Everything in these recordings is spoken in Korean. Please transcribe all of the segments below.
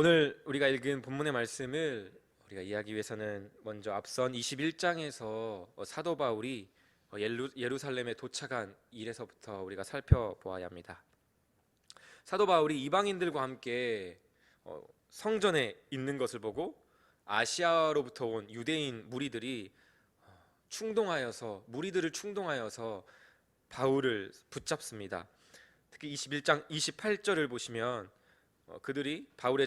오늘 우리가 읽은 본문의 말씀을 우리가 이해하기 위해서는 먼저 앞선 21장에서 사도 바울이 예루살렘에 도착한 일에서부터 우리가 살펴보아야 합니다. 사도 바울이 이방인들과 함께 성전에 있는 것을 보고 아시아로부터 온 유대인 무리들이 무리들을 충동하여서 바울을 붙잡습니다. 특히 21장 28절을 보시면 그들이 바울의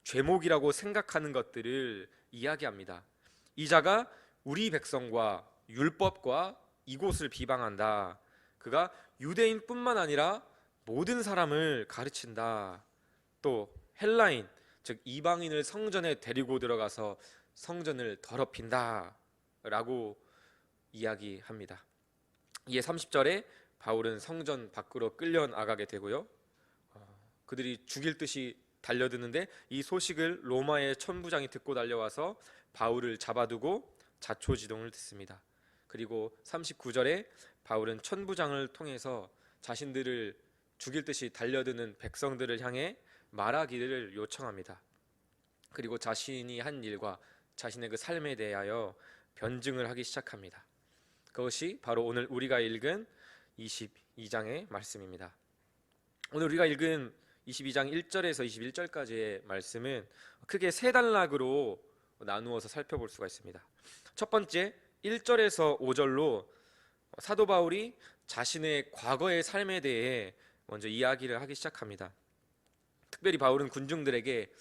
죄목이라고 생각하는 것들을 이야기합니다. 이 자가 우리 백성과 율법과 이곳을 비방한다. 그가 유대인뿐만 아니라 모든 사람을 가르친다. 또 헬라인, 즉 이방인을 성전에 데리고 들어가서 성전을 더럽힌다 라고 이야기합니다. 이에 30절에 바울은 성전 밖으로 끌려나가게 되고요, 그들이 죽일 듯이 달려드는데 이 소식을 로마의 천부장이 듣고 달려와서 바울을 잡아두고 자초지종을 듣습니다. 그리고 39절에 바울은 천부장을 통해서 자신들을 죽일 듯이 달려드는 백성들을 향해 말하기를 요청합니다. 그리고 자신이 한 일과 자신의 그 삶에 대하여 변증을 하기 시작합니다. 그것이 바로 오늘 우리가 읽은 22장의 말씀입니다. 오늘 우리가 읽은 22장 1절에서 21절까지의 말씀은 크게 세 단락으로 나누어서 살펴볼 수가 있습니다. 첫 번째 1절에서 5절로 사도 바울이 자신의 과거의 삶에 대해 먼저 이야기를 하기 시작합니다. 특별히 바울은 군중들에게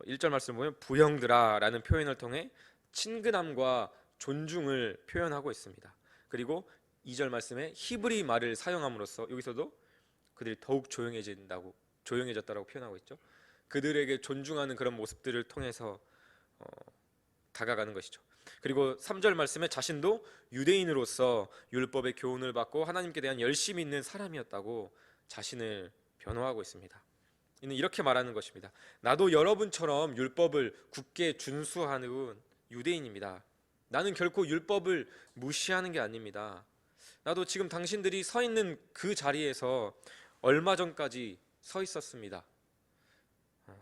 1절 말씀을 보면 부형들아 라는 표현을 통해 친근함과 존중을 표현하고 있습니다. 그리고 2절 말씀에 히브리 말을 사용함으로써 여기서도 그들이 더욱 조용해졌다라고 표현하고 있죠. 그들에게 존중하는 그런 모습들을 통해서 다가가는 것이죠. 그리고 3절 말씀에 자신도 유대인으로서 율법의 교훈을 받고 하나님께 대한 열심이 있는 사람이었다고 자신을 변호하고 있습니다. 이는 이렇게 말하는 것입니다. 나도 여러분처럼 율법을 굳게 준수하는 유대인입니다. 나는 결코 율법을 무시하는 게 아닙니다. 나도 지금 당신들이 서 있는 그 자리에서 얼마 전까지 서 있었습니다.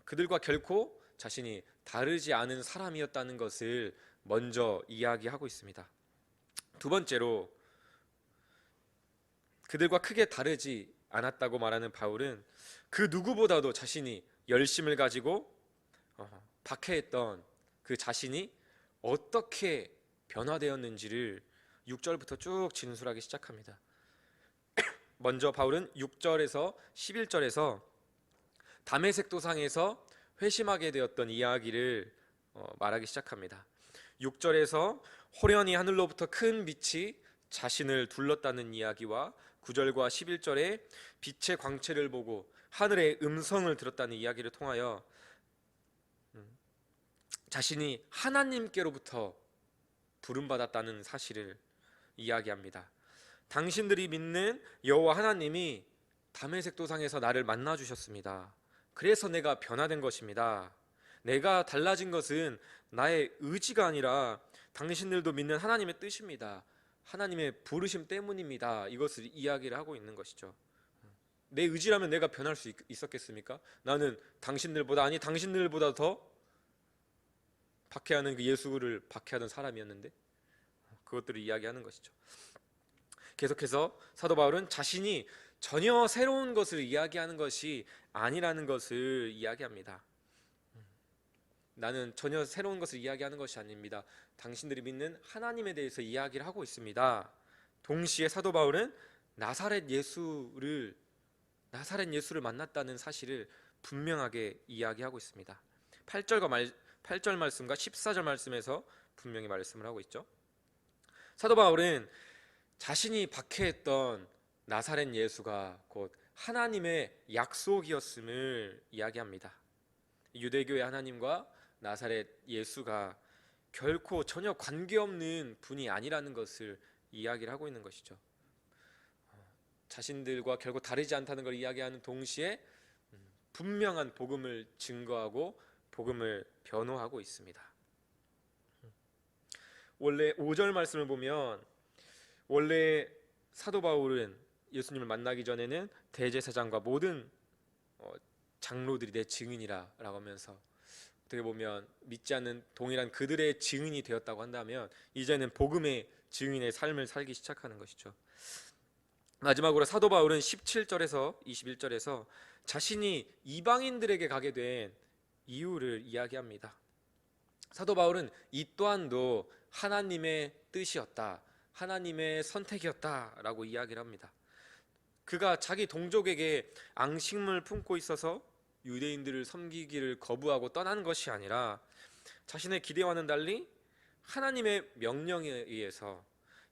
그들과 결코 자신이 다르지 않은 사람이었다는 것을 먼저 이야기하고 있습니다. 두 번째로 그들과 크게 다르지 않았다고 말하는 바울은 그 누구보다도 자신이 열심을 가지고 박해했던 그 자신이 어떻게 변화되었는지를 6절부터 쭉 진술하기 시작합니다. 먼저 바울은 6절에서 11절에서 다메섹 도상에서 회심하게 되었던 이야기를 말하기 시작합니다. 6절에서 호련히 하늘로부터 큰 빛이 자신을 둘렀다는 이야기와 9절과 11절에 빛의 광채를 보고 하늘의 음성을 들었다는 이야기를 통하여 자신이 하나님께로부터 부름받았다는 사실을 이야기합니다. 당신들이 믿는 여호와 하나님이 다메섹 도상에서 나를 만나 주셨습니다. 그래서 내가 변화된 것입니다. 내가 달라진 것은 나의 의지가 아니라 당신들도 믿는 하나님의 뜻입니다. 하나님의 부르심 때문입니다. 이것을 이야기를 하고 있는 것이죠. 내 의지라면 내가 변할 수 있었겠습니까? 나는 당신들보다 더 박해하는 그 예수를 박해하던 사람이었는데, 그것들을 이야기하는 것이죠. 계속해서 사도 바울은 자신이 전혀 새로운 것을 이야기하는 것이 아니라는 것을 이야기합니다. 나는 전혀 새로운 것을 이야기하는 것이 아닙니다. 당신들이 믿는 하나님에 대해서 이야기를 하고 있습니다. 동시에 사도 바울은 나사렛 예수를 만났다는 사실을 분명하게 이야기하고 있습니다. 8절 말씀과 14절 말씀에서 분명히 말씀을 하고 있죠. 사도 바울은 자신이 박해했던 나사렛 예수가 곧 하나님의 약속이었음을 이야기합니다. 유대교의 하나님과 나사렛 예수가 결코 전혀 관계없는 분이 아니라는 것을 이야기를 하고 있는 것이죠. 자신들과 결코 다르지 않다는 걸 이야기하는 동시에 분명한 복음을 증거하고 복음을 변호하고 있습니다. 원래 5절 말씀을 보면 원래 사도 바울은 예수님을 만나기 전에는 대제사장과 모든 장로들이 내 증인이라라고 하면서 어떻게 보면 믿지 않는 동일한 그들의 증인이 되었다고 한다면 이제는 복음의 증인의 삶을 살기 시작하는 것이죠. 마지막으로 사도 바울은 17절에서 21절에서 자신이 이방인들에게 가게 된 이유를 이야기합니다. 사도 바울은 이 또한도 하나님의 뜻이었다, 하나님의 선택이었다라고 이야기를 합니다. 그가 자기 동족에게 앙심을 품고 있어서 유대인들을 섬기기를 거부하고 떠난 것이 아니라 자신의 기대와는 달리 하나님의 명령에 의해서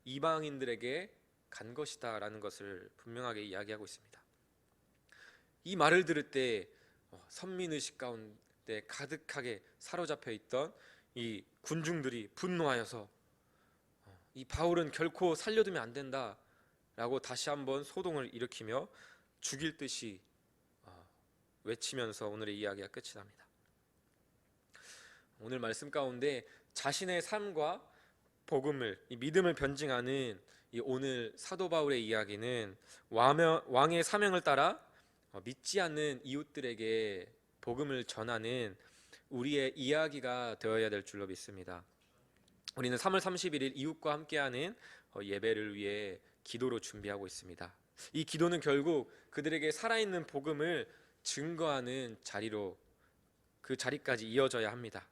이방인들에게 간 것이다 라는 것을 분명하게 이야기하고 있습니다. 이 말을 들을 때 선민의식 가운데 가득하게 사로잡혀 있던 이 군중들이 분노하여서 이 바울은 결코 살려두면 안 된다 라고 다시 한번 소동을 일으키며 죽일 듯이 외치면서 오늘의 이야기가 끝이 납니다. 오늘 말씀 가운데 자신의 삶과 복음을, 이 믿음을 변증하는 이 오늘 사도 바울의 이야기는 왕의 사명을 따라 믿지 않는 이웃들에게 복음을 전하는 우리의 이야기가 되어야 될 줄로 믿습니다. 우리는 3월 31일 이웃과 함께하는 예배를 위해 기도로 준비하고 있습니다. 이 기도는 결국 그들에게 살아있는 복음을 증거하는 자리로 그 자리까지 이어져야 합니다.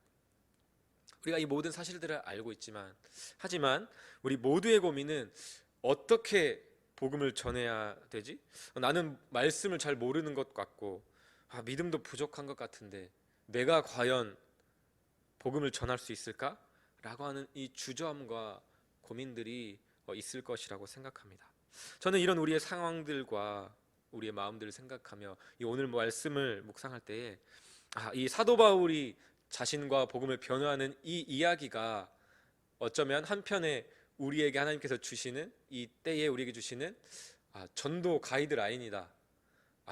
우리가 이 모든 사실들을 알고 있지만 하지만 우리 모두의 고민은 어떻게 복음을 전해야 되지? 나는 말씀을 잘 모르는 것 같고 믿음도 부족한 것 같은데 내가 과연 복음을 전할 수 있을까? 라고 하는 이 주저함과 고민들이 있을 것이라고 생각합니다. 저는 이런 우리의 상황들과 우리의 마음들을 생각하며 이 오늘 말씀을 묵상할 때에 이 사도 바울이 자신과 복음을 변호하는 이 이야기가 어쩌면 한편에 우리에게 하나님께서 주시는 이 때에 우리에게 주시는 전도 가이드라인이다,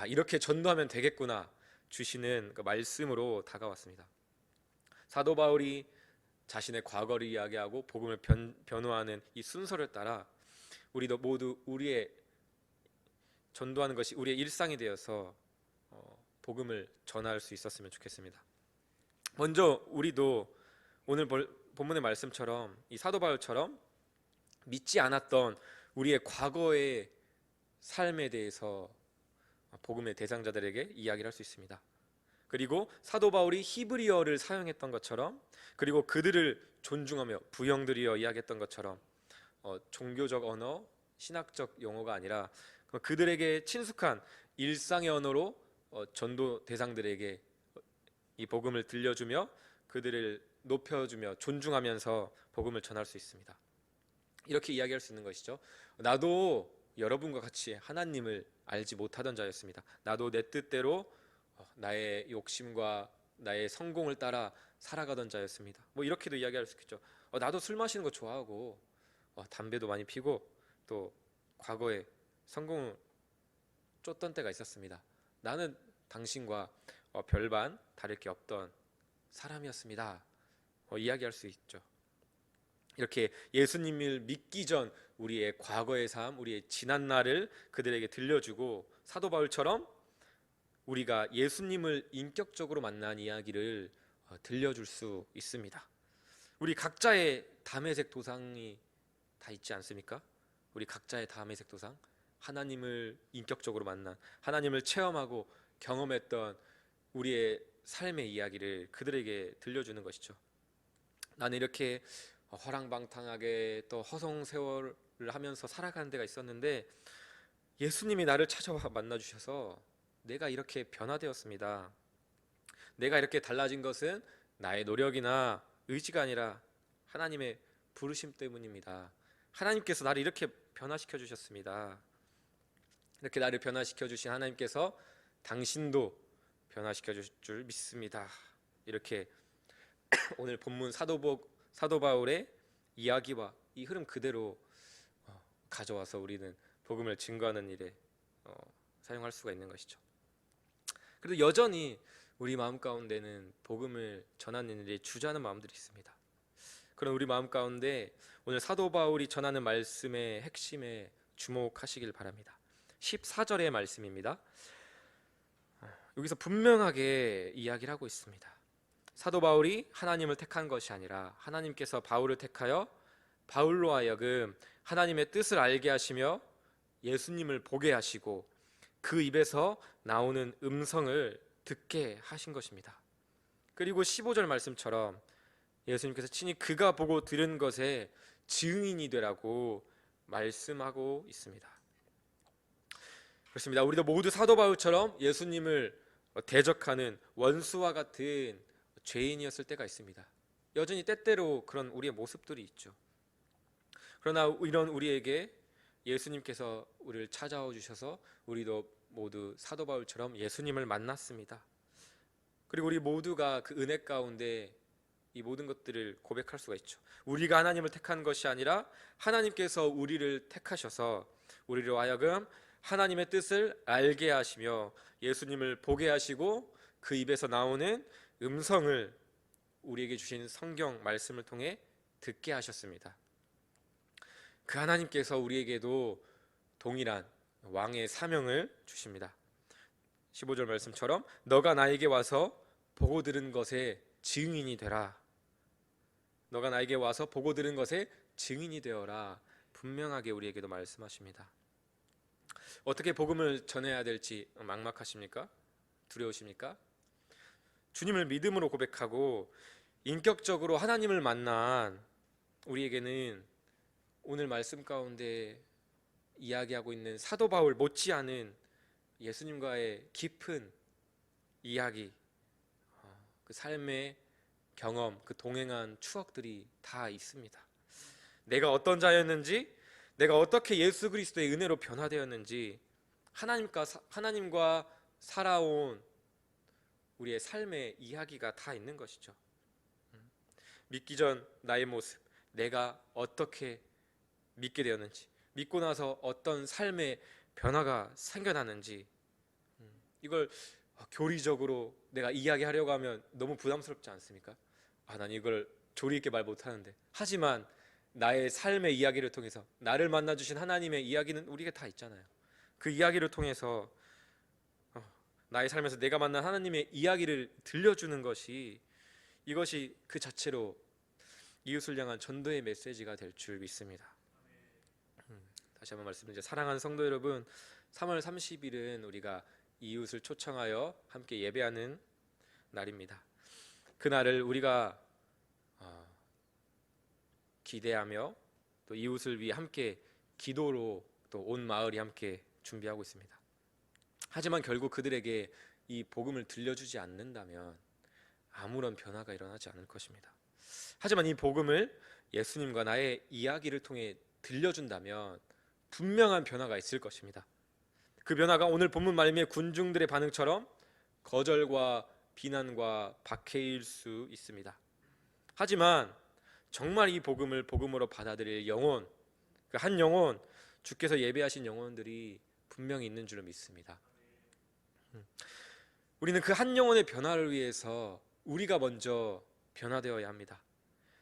이렇게 전도하면 되겠구나 주시는 그 말씀으로 다가왔습니다. 사도 바울이 자신의 과거를 이야기하고 복음을 변호하는 이 순서를 따라 우리도 모두 우리의 전도하는 것이 우리의 일상이 되어서 복음을 전할 수 있었으면 좋겠습니다. 먼저 우리도 오늘 본문의 말씀처럼 이 사도 바울처럼 믿지 않았던 우리의 과거의 삶에 대해서 복음의 대상자들에게 이야기를 할 수 있습니다. 그리고 사도 바울이 히브리어를 사용했던 것처럼, 그리고 그들을 존중하며 부형들이여 이야기했던 것처럼 종교적 언어, 신학적 용어가 아니라 그들에게 친숙한 일상의 언어로 전도 대상들에게 이 복음을 들려주며 그들을 높여주며 존중하면서 복음을 전할 수 있습니다. 이렇게 이야기할 수 있는 것이죠. 나도 여러분과 같이 하나님을 알지 못하던 자였습니다. 나도 내 뜻대로 나의 욕심과 나의 성공을 따라 살아가던 자였습니다. 이렇게도 이야기할 수 있겠죠. 나도 술 마시는 거 좋아하고 담배도 많이 피고 또 과거에 성공을 쫓던 때가 있었습니다. 나는 당신과 별반 다를 게 없던 사람이었습니다. 이야기할 수 있죠. 이렇게 예수님을 믿기 전 우리의 과거의 삶, 우리의 지난 날을 그들에게 들려주고 사도 바울처럼 우리가 예수님을 인격적으로 만난 이야기를 들려줄 수 있습니다. 우리 각자의 담회색 도상이 다 있지 않습니까? 우리 각자의 담회색 도상, 하나님을 인격적으로 만난, 하나님을 체험하고 경험했던 우리의 삶의 이야기를 그들에게 들려주는 것이죠. 나는 이렇게 허랑방탕하게 또 허송세월을 하면서 살아가는 데가 있었는데 예수님이 나를 찾아와 만나주셔서 내가 이렇게 변화되었습니다. 내가 이렇게 달라진 것은 나의 노력이나 의지가 아니라 하나님의 부르심 때문입니다. 하나님께서 나를 이렇게 변화시켜 주셨습니다. 이렇게 나를 변화시켜 주신 하나님께서 당신도 변화시켜 주실 줄 믿습니다. 이렇게 오늘 본문 사도 바울의 이야기와 이 흐름 그대로 가져와서 우리는 복음을 증거하는 일에 사용할 수가 있는 것이죠. 그래도 여전히 우리 마음 가운데는 복음을 전하는 일에 주저하는 마음들이 있습니다. 그런 우리 마음 가운데 오늘 사도 바울이 전하는 말씀의 핵심에 주목하시길 바랍니다. 14절의 말씀입니다. 여기서 분명하게 이야기를 하고 있습니다. 사도 바울이 하나님을 택한 것이 아니라 하나님께서 바울을 택하여 바울로 하여금 하나님의 뜻을 알게 하시며 예수님을 보게 하시고 그 입에서 나오는 음성을 듣게 하신 것입니다. 그리고 15절 말씀처럼 예수님께서 친히 그가 보고 들은 것에 증인이 되라고 말씀하고 있습니다. 그렇습니다. 우리도 모두 사도 바울처럼 예수님을 대적하는 원수와 같은 죄인이었을 때가 있습니다. 여전히 때때로 그런 우리의 모습들이 있죠. 그러나 이런 우리에게 예수님께서 우리를 찾아와 주셔서 우리도 모두 사도 바울처럼 예수님을 만났습니다. 그리고 우리 모두가 그 은혜 가운데 이 모든 것들을 고백할 수가 있죠. 우리가 하나님을 택한 것이 아니라 하나님께서 우리를 택하셔서 우리로 하여금 하나님의 뜻을 알게 하시며 예수님을 보게 하시고 그 입에서 나오는 음성을 우리에게 주신 성경 말씀을 통해 듣게 하셨습니다. 그 하나님께서 우리에게도 동일한 왕의 사명을 주십니다. 15절 말씀처럼 너가 나에게 와서 보고 들은 것에 증인이 되라. 너가 나에게 와서 보고 들은 것에 증인이 되어라. 분명하게 우리에게도 말씀하십니다. 어떻게 복음을 전해야 될지 막막하십니까? 두려우십니까? 주님을 믿음으로 고백하고 인격적으로 하나님을 만난 우리에게는 오늘 말씀 가운데 이야기하고 있는 사도 바울 못지않은 예수님과의 깊은 이야기, 그 삶의 경험, 그 동행한 추억들이 다 있습니다. 내가 어떤 자였는지, 내가 어떻게 예수 그리스도의 은혜로 변화되었는지, 하나님과 살아온 우리의 삶의 이야기가 다 있는 것이죠. 믿기 전 나의 모습, 내가 어떻게 믿게 되었는지, 믿고 나서 어떤 삶의 변화가 생겨나는지, 이걸 교리적으로 내가 이야기하려고 하면 너무 부담스럽지 않습니까? 난 이걸 조리 있게 말 못하는데. 하지만 나의 삶의 이야기를 통해서 나를 만나주신 하나님의 이야기는 우리가 다 있잖아요. 그 이야기를 통해서 나의 삶에서 내가 만난 하나님의 이야기를 들려주는 것이, 이것이 그 자체로 이웃을 향한 전도의 메시지가 될 줄 믿습니다. 다시 한번 말씀드리죠. 사랑하는 성도 여러분, 3월 30일은 우리가 이웃을 초청하여 함께 예배하는 날입니다. 그날을 우리가 기대하며 또 이웃을 위해 함께 기도로 또 온 마을이 함께 준비하고 있습니다. 하지만 결국 그들에게 이 복음을 들려주지 않는다면 아무런 변화가 일어나지 않을 것입니다. 하지만 이 복음을 예수님과 나의 이야기를 통해 들려준다면 분명한 변화가 있을 것입니다. 그 변화가 오늘 본문 말미의 군중들의 반응처럼 거절과 비난과 박해일 수 있습니다. 하지만 정말 이 복음을 복음으로 받아들일 영혼, 그 한 영혼, 주께서 예배하신 영혼들이 분명히 있는 줄로 믿습니다. 우리는 그 한 영혼의 변화를 위해서 우리가 먼저 변화되어야 합니다.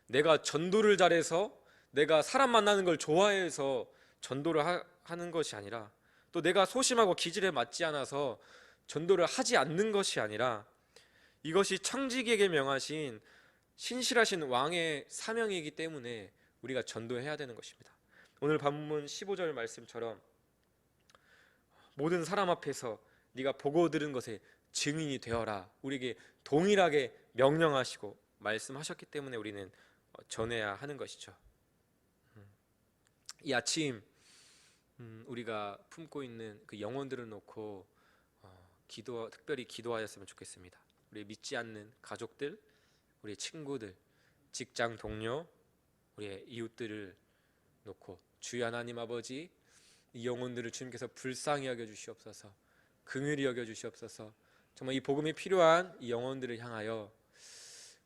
내가 전도를 잘해서, 내가 사람 만나는 걸 좋아해서 전도를 하는 것이 아니라, 또 내가 소심하고 기질에 맞지 않아서 전도를 하지 않는 것이 아니라, 이것이 청지기에게 명하신 신실하신 왕의 사명이기 때문에 우리가 전도해야 되는 것입니다. 오늘 본문 15절 말씀처럼 모든 사람 앞에서 네가 보고 들은 것에 증인이 되어라, 우리에게 동일하게 명령하시고 말씀하셨기 때문에 우리는 전해야 하는 것이죠. 이 아침 우리가 품고 있는 그 영혼들을 놓고 특별히 기도하였으면 좋겠습니다. 우리 믿지 않는 가족들, 우리의 친구들, 직장 동료, 우리의 이웃들을 놓고 주여 하나님 아버지, 이 영혼들을 주님께서 불쌍히 여겨주시옵소서, 긍휼히 여겨주시옵소서. 정말 이 복음이 필요한 이 영혼들을 향하여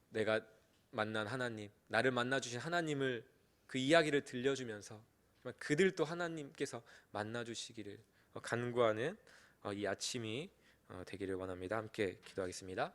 내가 만난 하나님, 나를 만나주신 하나님을, 그 이야기를 들려주면서 정말 그들도 하나님께서 만나주시기를 간구하는 이 아침이 되기를 원합니다. 함께 기도하겠습니다.